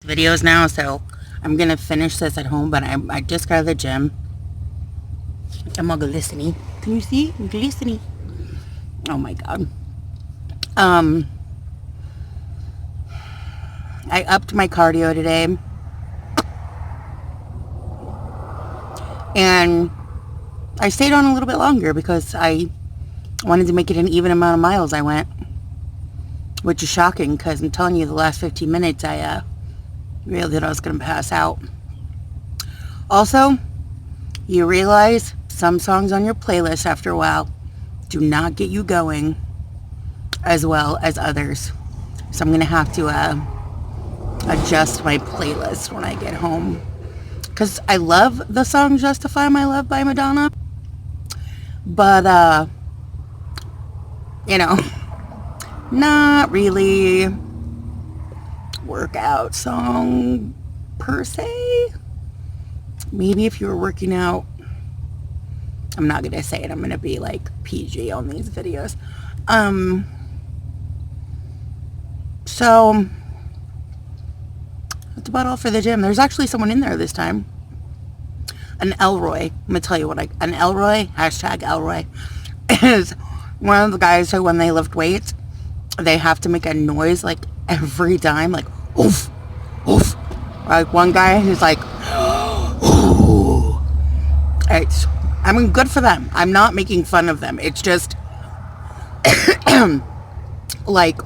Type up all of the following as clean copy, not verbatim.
videos now, so I'm gonna finish this at home, but I just got out of the gym. I'm all glistening. Can you see? I'm glistening. Oh my god. I upped my cardio today, and I stayed on a little bit longer because I wanted to make it an even amount of miles I went, which is shocking because I'm telling you, the last 15 minutes I really thought I was going to pass out. Also, you realize some songs on your playlist after a while do not get you going as well as others. So I'm going to have to adjust my playlist when I get home. Because I love the song Justify My Love by Madonna. But, not really workout song per se. Maybe if you were working out. I'm not going to say it. I'm going to be like PG on these videos. So that's about all for the gym. There's actually someone in there this time. An Elroy. I'm going to tell you what an Elroy, hashtag Elroy, is one of the guys who when they lift weights, they have to make a noise like every time, like oof, oof. Like one guy who's like, ooh. I mean, good for them. I'm not making fun of them. It's just like,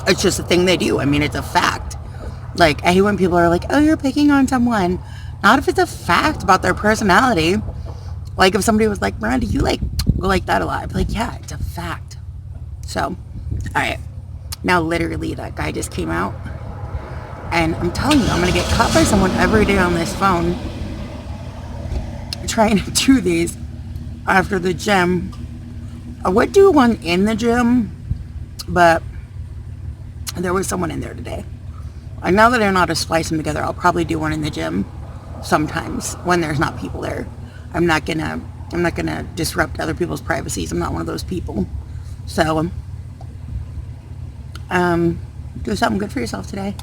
it's just a thing they do. I mean, it's a fact. Like, I hate when people are like, oh, you're picking on someone. Not if it's a fact about their personality. Like, if somebody was like, Miranda, you like go like that a lot. I'd be like, yeah, it's a fact. So, all right. Now, literally, that guy just came out. And I'm telling you, I'm going to get caught by someone every day on this phone trying to do these after the gym. I would do one in the gym, but there was someone in there today. And now that I know how to splice them together, I'll probably do one in the gym sometimes when there's not people there. I'm not gonna disrupt other people's privacies. I'm not one of those people. So, do something good for yourself today.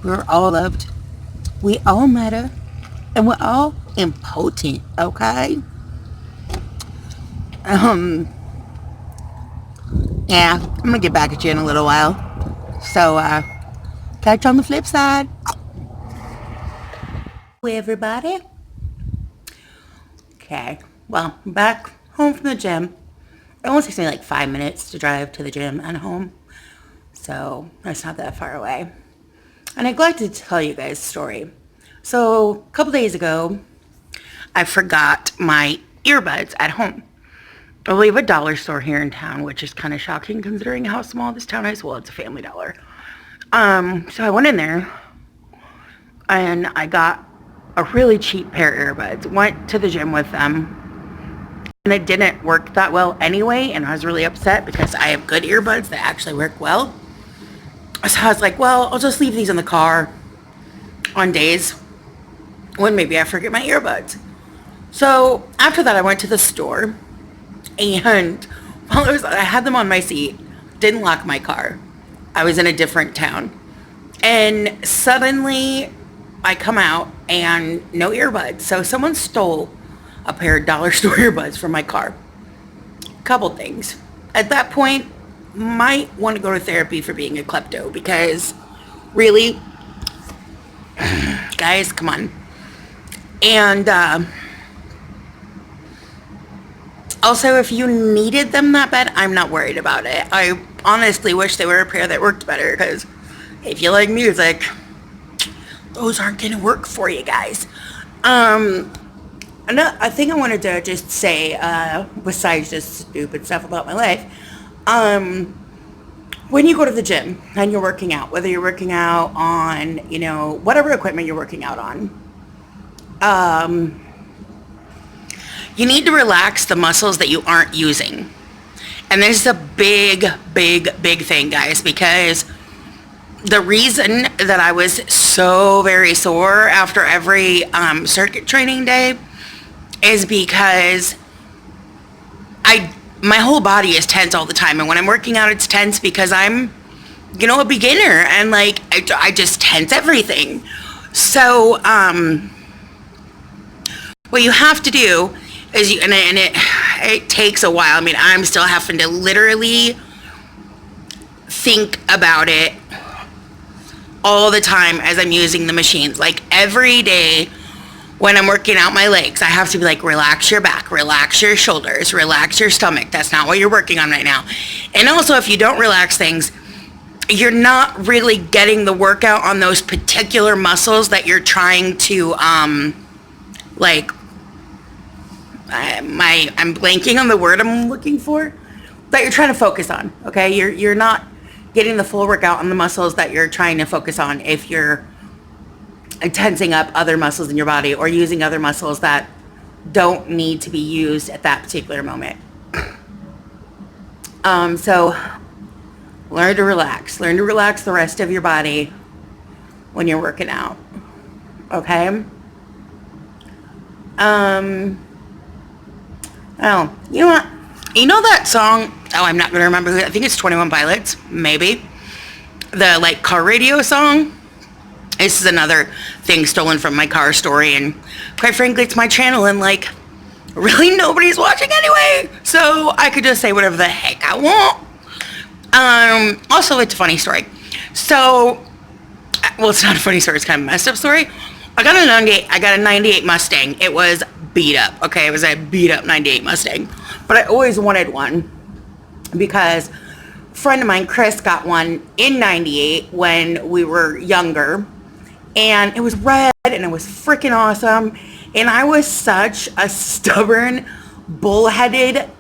We're all loved. We all matter. And we're all important, okay? Yeah, I'm gonna get back at you in a little while. So, catch you on the flip side. Hey, everybody. Okay, well, I'm back home from the gym. It only takes me like 5 minutes to drive to the gym and home. So, that's not that far away. And I'd like to tell you guys a story. So, a couple days ago, I forgot my earbuds at home. We have a dollar store here in town, which is kind of shocking considering how small this town is. Well, it's a Family Dollar. So I went in there and I got a really cheap pair of earbuds. Went to the gym with them and it didn't work that well anyway. And I was really upset because I have good earbuds that actually work well. So I was like, well, I'll just leave these in the car on days when maybe I forget my earbuds. So after that, I went to the store. And while I had them on my seat, didn't lock my car. I was in a different town. And suddenly I come out and no earbuds. So someone stole a pair of dollar store earbuds from my car. Couple things. At that point, might want to go to therapy for being a klepto because really, guys, come on. And, also, if you needed them that bad, I'm not worried about it. I honestly wish they were a pair that worked better because if you like music, those aren't going to work for you guys. I think I wanted to just say, besides just stupid stuff about my life, when you go to the gym and you're working out, whether you're working out on, whatever equipment you're working out on, you need to relax the muscles that you aren't using. And this is a big, big, big thing, guys, because the reason that I was so very sore after every circuit training day is because my whole body is tense all the time. And when I'm working out, it's tense because I'm a beginner, and like I just tense everything. So what you have to do is it takes a while. I mean, I'm still having to literally think about it all the time as I'm using the machines. Like every day when I'm working out my legs, I have to be like, relax your back, relax your shoulders, relax your stomach. That's not what you're working on right now. And also, if you don't relax things, you're not really getting the workout on those particular muscles that you're trying to, I'm blanking on the word I'm looking for, that you're trying to focus on, okay? You're not getting the full workout on the muscles that you're trying to focus on if you're tensing up other muscles in your body or using other muscles that don't need to be used at that particular moment. So learn to relax. Learn to relax the rest of your body when you're working out. Okay? Oh, you know what? You know that song? Oh, I'm not going to remember who. I think it's 21 Pilots, maybe. The, like, car radio song. This is another thing stolen from my car story, and quite frankly, it's my channel, and, like, really nobody's watching anyway, so I could just say whatever the heck I want. Also, it's a funny story. So, well, it's not a funny story, it's kind of a messed up story. I got a 98 Mustang. It was beat up, okay? It was a beat up 98 Mustang. But I always wanted one because a friend of mine, Chris, got one in 98 when we were younger. And it was red and it was freaking awesome. And I was such a stubborn, bullheaded,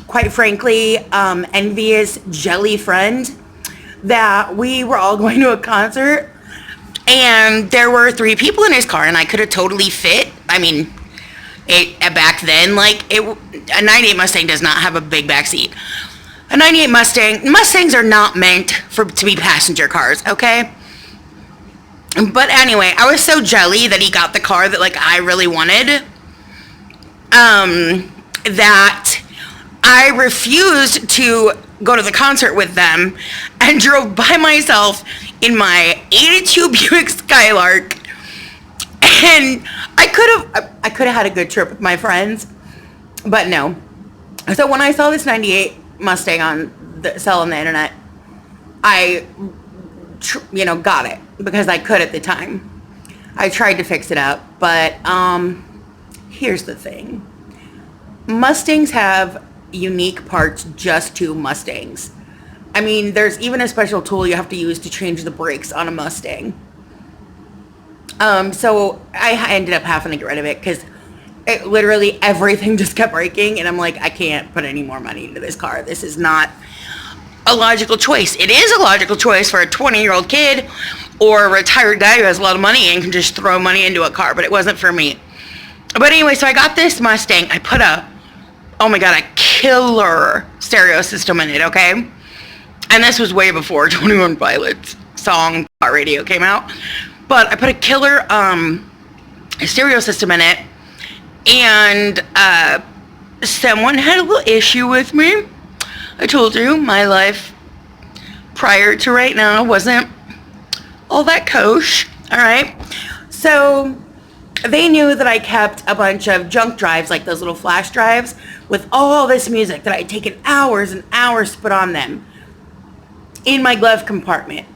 quite frankly, envious jelly friend that we were all going to a concert. And there were 3 people in his car, and I could have totally fit. I mean, back then, like, a 98 Mustang does not have a big back seat. A 98 Mustangs are not meant to be passenger cars, okay? But anyway, I was so jelly that he got the car that, like, I really wanted, that I refused to go to the concert with them and drove by myself in my 82 Buick Skylark. And I could have had a good trip with my friends, but no. So when I saw this 98 Mustang on sell on the internet, I got it because I could at the time. I tried to fix it up, but here's the thing. Mustangs have unique parts just to Mustangs. I mean, there's even a special tool you have to use to change the brakes on a Mustang. So I ended up having to get rid of it because literally everything just kept breaking, and I'm like, I can't put any more money into this car. This is not a logical choice. It is a logical choice for a 20-year-old kid or a retired guy who has a lot of money and can just throw money into a car, but it wasn't for me. But anyway, so I got this Mustang. I put a killer stereo system in it, okay? And this was way before 21 Pilots song car radio came out. But I put a killer stereo system in it, and someone had a little issue with me. I told you, my life prior to right now wasn't all that kosher, all right? So they knew that I kept a bunch of junk drives, like those little flash drives, with all this music that I'd taken hours and hours to put on them in my glove compartment.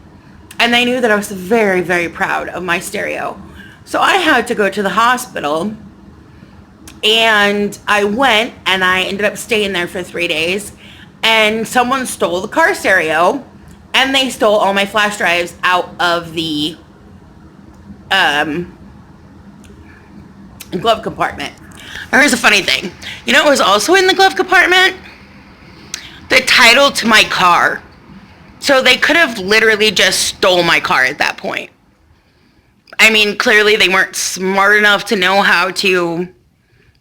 And they knew that I was very, very proud of my stereo. So I had to go to the hospital, and I went, and I ended up staying there for 3 days, and someone stole the car stereo, and they stole all my flash drives out of the glove compartment. Here's a funny thing. You know what was also in the glove compartment? The title to my car. So they could have literally just stole my car at that point. I mean, clearly they weren't smart enough to know how to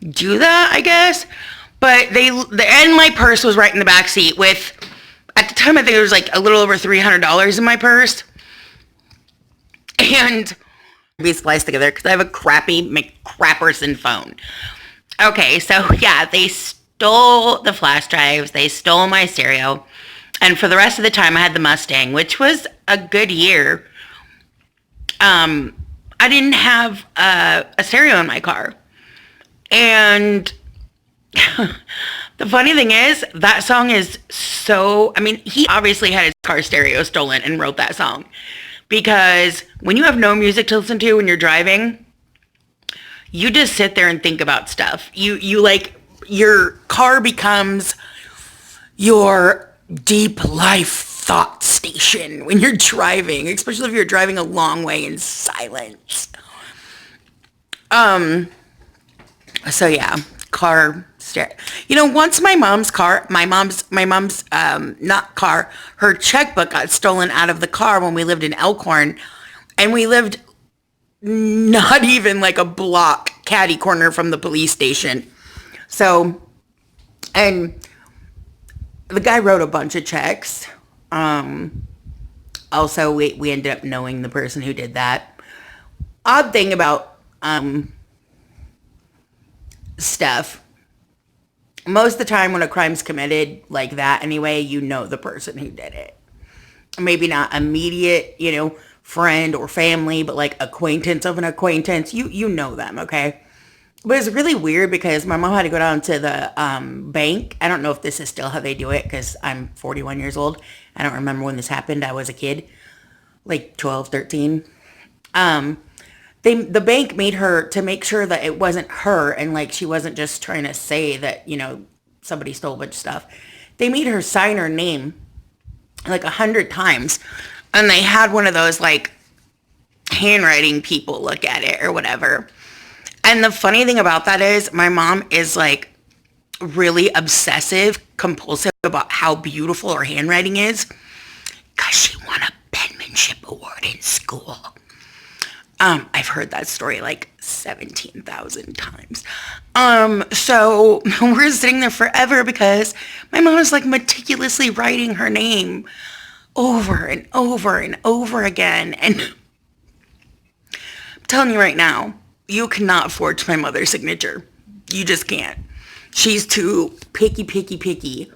do that, I guess. But and my purse was right in the back seat with, at the time I think there was like a little over $300 in my purse. And be spliced together because I have a crappy McCrapperson phone. Okay, so yeah, they stole the flash drives. They stole my stereo. And for the rest of the time, I had the Mustang, which was a good year. I didn't have a stereo in my car. And the funny thing is, that song is so, I mean, he obviously had his car stereo stolen and wrote that song. Because when you have no music to listen to when you're driving, you just sit there and think about stuff. You like, your car becomes your deep life thought station when you're driving, especially if you're driving a long way in silence. So yeah, car stereo. You know, once my mom's not car, her checkbook got stolen out of the car when we lived in Elkhorn, and we lived not even like a block catty corner from the police station. So, and the guy wrote a bunch of checks. Also, we ended up knowing the person who did that. Odd thing about stuff. Most of the time when a crime's committed like that anyway, you know the person who did it. Maybe not immediate, you know, friend or family, but like acquaintance of an acquaintance. You know them, okay? But it's really weird because my mom had to go down to the bank. I don't know if this is still how they do it because I'm 41 years old. I don't remember when this happened. I was a kid, like 12, 13. The bank made her, to make sure that it wasn't her and like she wasn't just trying to say that, you know, somebody stole a bunch of stuff. They made her sign her name like 100 times. And they had one of those like handwriting people look at it or whatever. And the funny thing about that is my mom is like really obsessive, compulsive about how beautiful her handwriting is because she won a penmanship award in school. I've heard that story like 17,000 times. So we're sitting there forever because my mom is like meticulously writing her name over and over and over again. And I'm telling you right now, you cannot forge my mother's signature. You just can't. She's too picky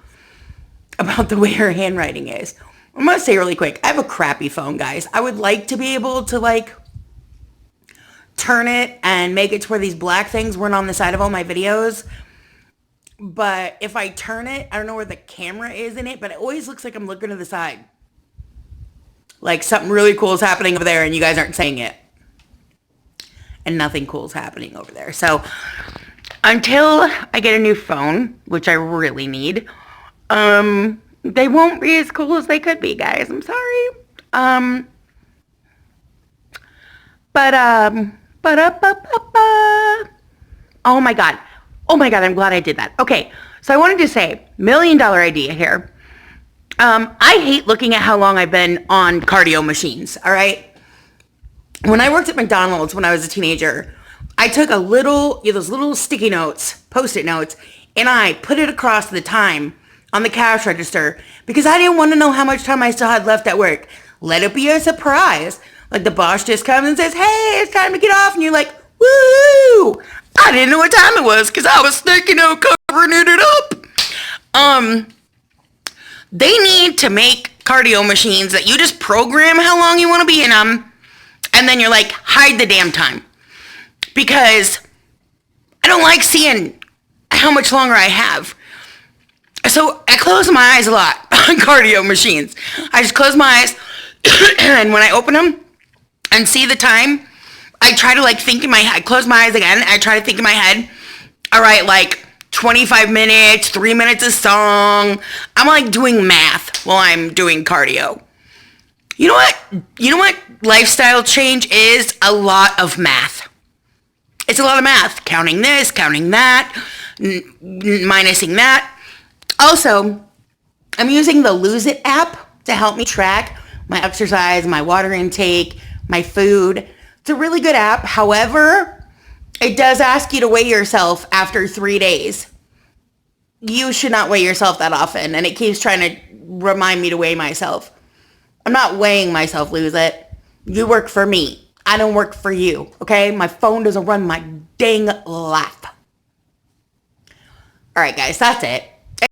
about the way her handwriting is. I'm going to say really quick, I have a crappy phone, guys. I would like to be able to like turn it and make it to where these black things weren't on the side of all my videos. But if I turn it, I don't know where the camera is in it, but it always looks like I'm looking to the side. Like something really cool is happening over there and you guys aren't saying it. And nothing cool is happening over there. So until I get a new phone, which I really need, they won't be as cool as they could be, guys. I'm sorry. Oh my God. I'm glad I did that. Okay. So I wanted to say, $1 million idea here. I hate looking at how long I've been on cardio machines. All right. When I worked at McDonald's when I was a teenager, I took those little sticky notes, Post-it notes, and I put it across the time on the cash register because I didn't want to know how much time I still had left at work. Let it be a surprise. Like the boss just comes and says, hey, it's time to get off. And you're like, woo! I didn't know what time it was because I was sticky note covering it up. They need to make cardio machines that you just program how long you want to be in them. And then you're like, hide the damn time. Because I don't like seeing how much longer I have. So I close my eyes a lot on cardio machines. I just close my eyes. And when I open them and see the time, I try to like think in my head. I close my eyes again. I try to think in my head. All right, like 25 minutes, 3 minutes a song. I'm like doing math while I'm doing cardio. You know what lifestyle change is? A lot of math. It's a lot of math. Counting this, counting that, minusing that. Also, I'm using the Lose It app to help me track my exercise, my water intake, my food. It's a really good app. However, it does ask you to weigh yourself after 3 days. You should not weigh yourself that often. And it keeps trying to remind me to weigh myself. I'm not weighing myself, Lose It. You work for me. I don't work for you, okay? My phone doesn't run my dang life. All right, guys, that's it.